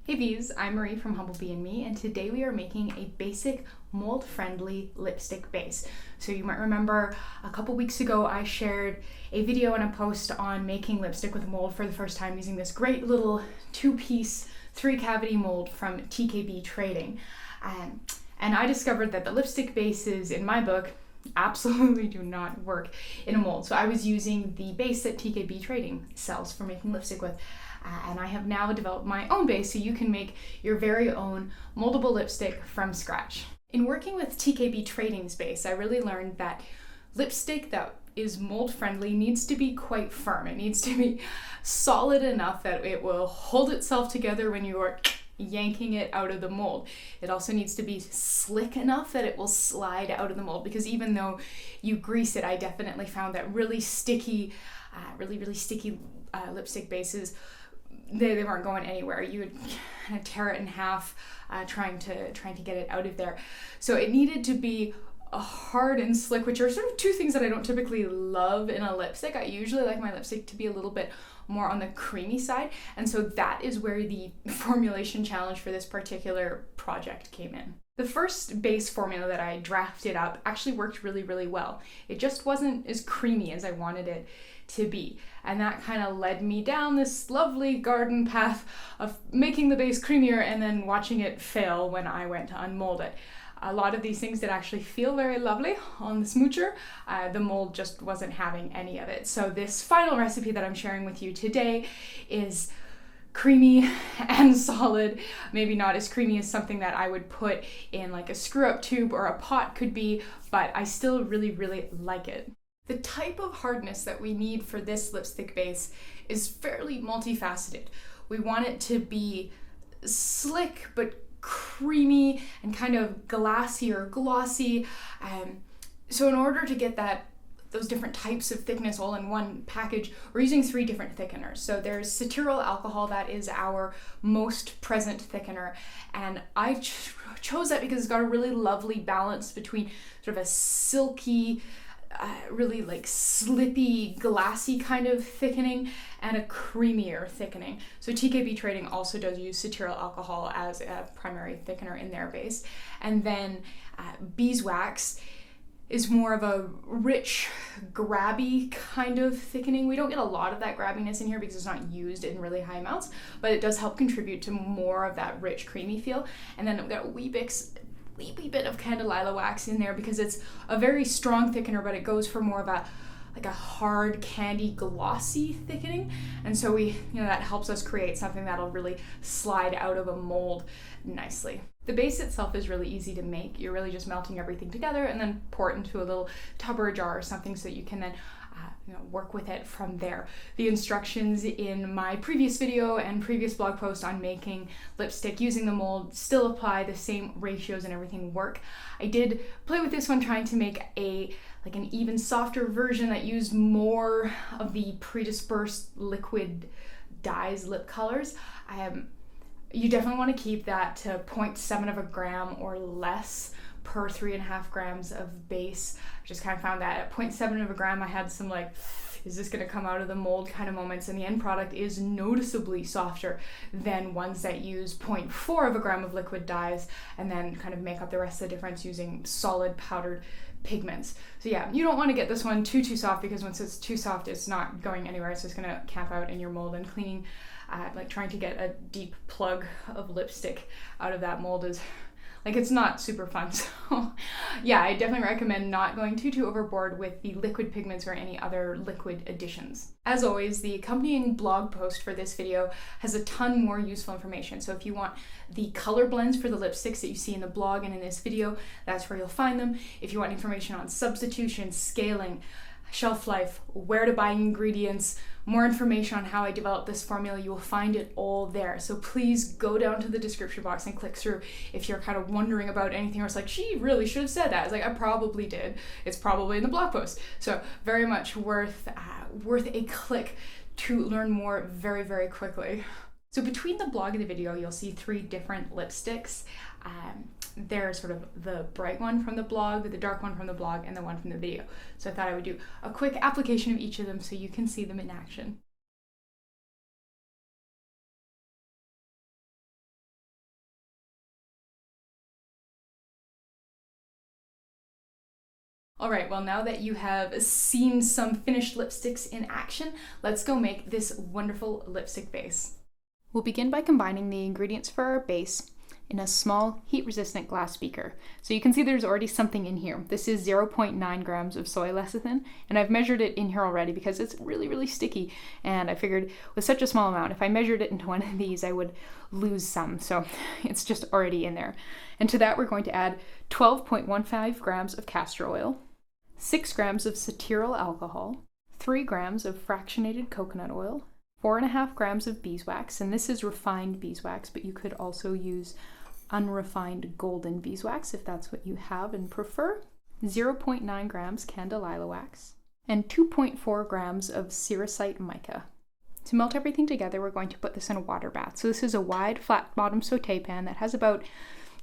Hey bees, I'm Marie from Humblebee and Me, and today we are making a basic mold-friendly lipstick base. So you might remember a couple weeks ago I shared a video and a post on making lipstick with mold for the first time using this great little two-piece, three-cavity mold from TKB Trading. And I discovered that the lipstick bases in my book absolutely do not work in a mold. So I was using the base that TKB Trading sells for making lipstick with. And I have now developed my own base so you can make your very own moldable lipstick from scratch. In working with TKB Trading's base, I really learned that lipstick that is mold friendly needs to be quite firm. It needs to be solid enough that it will hold itself together when you are yanking it out of the mold. It also needs to be slick enough that it will slide out of the mold, because even though you grease it, I definitely found that really sticky lipstick bases, they weren't going anywhere. You would kind of tear it in half trying to get it out of there. So it needed to be hard and slick, which are sort of two things that I don't typically love in a lipstick. I usually like my lipstick to be a little bit more on the creamy side, and so that is where the formulation challenge for this particular project came in. The first base formula that I drafted up actually worked really well. It just wasn't as creamy as I wanted it to be, and that kind of led me down this lovely garden path of making the base creamier and then watching it fail when I went to unmold it. A lot of these things did actually feel very lovely on the smoocher. The mold just wasn't having any of it. So this final recipe that I'm sharing with you today is creamy and solid. Maybe not as creamy as something that I would put in like a screw-up tube or a pot could be, but I still really like it. The type of hardness that we need for this lipstick base is fairly multifaceted. We want it to be slick but creamy and kind of glassy or glossy. So in order to get those different types of thickness all in one package, we're using 3 different thickeners. So there's cetearyl alcohol, that is our most present thickener, and I chose that because it's got a really lovely balance between sort of a silky, really like slippy, glassy kind of thickening and a creamier thickening. So TKB Trading also does use cetearyl alcohol as a primary thickener in their base. And then beeswax is more of a rich, grabby kind of thickening. We don't get a lot of that grabbiness in here because it's not used in really high amounts, but it does help contribute to more of that rich, creamy feel. And then we've got a wee bit of candelilla wax in there because it's a very strong thickener, but it goes for more of a hard candy glossy thickening, and so that helps us create something that'll really slide out of a mold nicely. The base itself is really easy to make. You're really just melting everything together and then pour it into a little tub or a jar or something so that you can then work with it from there. The instructions in my previous video and previous blog post on making lipstick using the mold still apply. The same ratios and everything work. I did play with this one trying to make an even softer version that used more of the predispersed liquid dyes lip colors. You definitely want to keep that to 0.7 of a gram or less per 3.5 grams of base. I just kind of found that at 0.7 of a gram I had some is this going to come out of the mold kind of moments, and the end product is noticeably softer than ones that use 0.4 of a gram of liquid dyes and then kind of make up the rest of the difference using solid powdered pigments. So yeah, you don't want to get this one too soft, because once it's too soft it's not going anywhere. It's just going to camp out in your mold, and cleaning trying to get a deep plug of lipstick out of that mold is it's not super fun. So yeah, I definitely recommend not going too overboard with the liquid pigments or any other liquid additions. As always, the accompanying blog post for this video has a ton more useful information. So if you want the color blends for the lipsticks that you see in the blog and in this video, that's where you'll find them. If you want information on substitution, scaling, shelf life, where to buy ingredients, more information on how I developed this formula, you will find it all there. So please go down to the description box and click through if you're kind of wondering about anything, or it's she really should have said that. It's I probably did. It's probably in the blog post. So very much worth a click to learn more very quickly. So between the blog and the video, you'll see 3 different lipsticks. There's sort of the bright one from the blog, the dark one from the blog, and the one from the video. So I thought I would do a quick application of each of them so you can see them in action. All right, well, now that you have seen some finished lipsticks in action, let's go make this wonderful lipstick base. We'll begin by combining the ingredients for our base in a small heat-resistant glass beaker. So you can see there's already something in here. This is 0.9 grams of soy lecithin, and I've measured it in here already because it's really, really sticky. And I figured with such a small amount, if I measured it into one of these, I would lose some. So it's just already in there. And to that, we're going to add 12.15 grams of castor oil, 6 grams of cetearyl alcohol, 3 grams of fractionated coconut oil, 4.5 grams of beeswax, and this is refined beeswax, but you could also use unrefined golden beeswax if that's what you have and prefer, 0.9 grams candelilla wax, and 2.4 grams of sericite mica. To melt everything together, we're going to put this in a water bath. So this is a wide, flat bottom saute pan that has about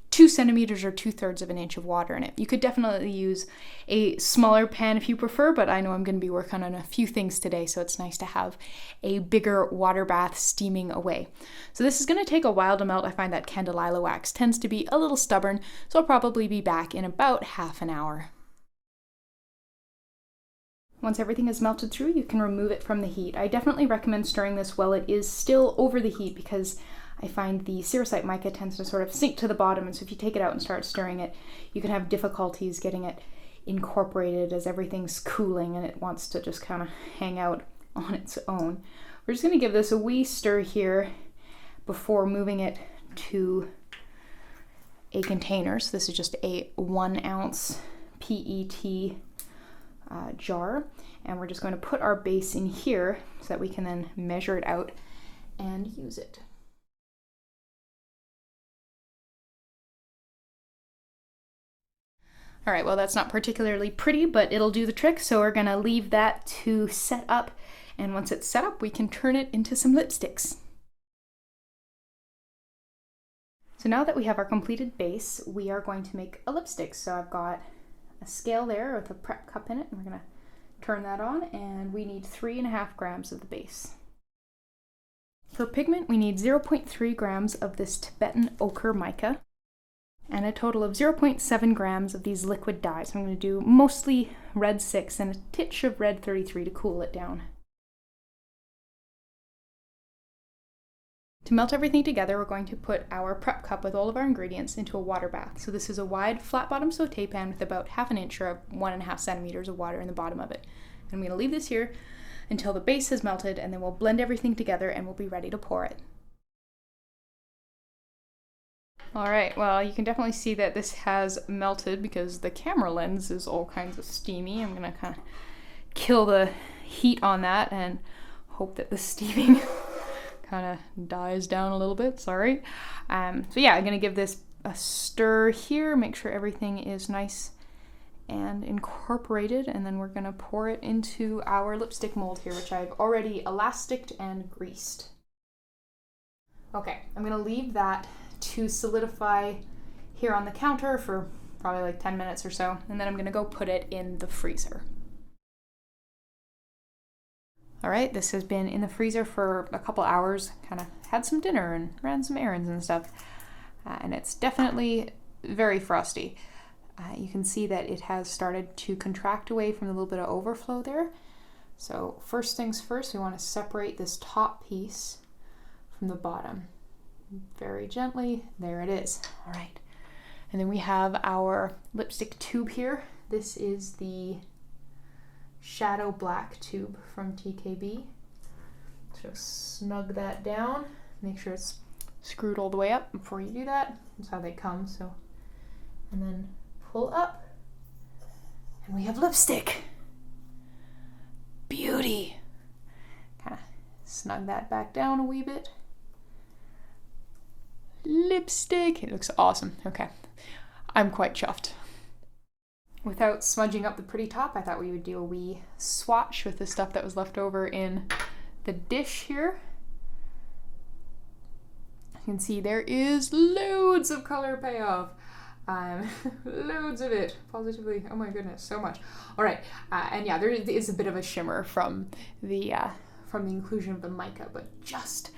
2 centimeters or 2/3 of an inch of water in it. You could definitely use a smaller pan if you prefer, but I know I'm going to be working on a few things today, so it's nice to have a bigger water bath steaming away. So this is going to take a while to melt. I find that candelilla wax tends to be a little stubborn, so I'll probably be back in about half an hour. Once everything is melted through, you can remove it from the heat. I definitely recommend stirring this while it is still over the heat because I find the sericite mica tends to sort of sink to the bottom, and so if you take it out and start stirring it, you can have difficulties getting it incorporated as everything's cooling and it wants to just kind of hang out on its own. We're just going to give this a wee stir here before moving it to a container. So this is just a 1 ounce PET jar, and we're just going to put our base in here so that we can then measure it out and use it. All right, well, that's not particularly pretty, but it'll do the trick. So we're gonna leave that to set up. And once it's set up, we can turn it into some lipsticks. So now that we have our completed base, we are going to make a lipstick. So I've got a scale there with a prep cup in it, and we're gonna turn that on, and we need 3.5 grams of the base. For pigment, we need 0.3 grams of this Tibetan ochre mica, and a total of 0.7 grams of these liquid dyes. I'm going to do mostly red 6 and a titch of red 33 to cool it down. To melt everything together, we're going to put our prep cup with all of our ingredients into a water bath. So this is a wide, flat bottom saute pan with about 1/2 inch or 1.5 centimeters of water in the bottom of it. And I'm going to leave this here until the base has melted, and then we'll blend everything together and we'll be ready to pour it. All right, well, you can definitely see that this has melted because the camera lens is all kinds of steamy. I'm gonna kind of kill the heat on that and hope that the steaming kind of dies down a little bit, sorry. So yeah, I'm gonna give this a stir here, make sure everything is nice and incorporated, and then we're gonna pour it into our lipstick mold here, which I've already elasticed and greased. Okay, I'm gonna leave that to solidify here on the counter for probably like 10 minutes or so, and then I'm gonna go put it in the freezer. All right, this has been in the freezer for a couple hours, kind of had some dinner and ran some errands and stuff, and it's definitely very frosty. You can see that it has started to contract away from a little bit of overflow there. So first things first, we want to separate this top piece from the bottom. Very gently, there it is. All right, and then we have our lipstick tube here. This is the Shadow Black tube from TKB. So snug that down, make sure it's screwed all the way up before you do that. That's how they come, so. And then pull up, and we have lipstick. Beauty. Kind of snug that back down a wee bit. Lipstick. It looks awesome. Okay, I'm quite chuffed. Without smudging up the pretty top, I thought we would do a wee swatch with the stuff that was left over in the dish here. You can see there is loads of color payoff. Loads of it, positively. Oh my goodness, so much. All right, and yeah, there is a bit of a shimmer from the inclusion of the mica, but just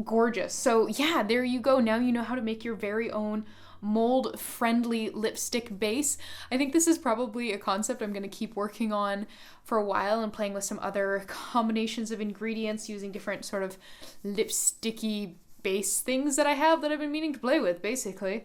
gorgeous. So yeah, there you go. Now you know how to make your very own mold-friendly lipstick base. I think this is probably a concept I'm going to keep working on for a while and playing with some other combinations of ingredients using different sort of lipsticky base things that I have that I've been meaning to play with, basically.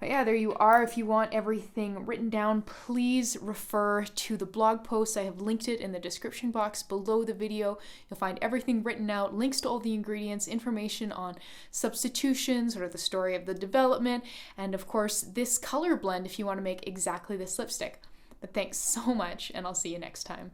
But yeah, there you are. If you want everything written down, please refer to the blog post. I have linked it in the description box below the video. You'll find everything written out, links to all the ingredients, information on substitutions, sort of the story of the development, and of course, this color blend if you want to make exactly this lipstick. But thanks so much, and I'll see you next time.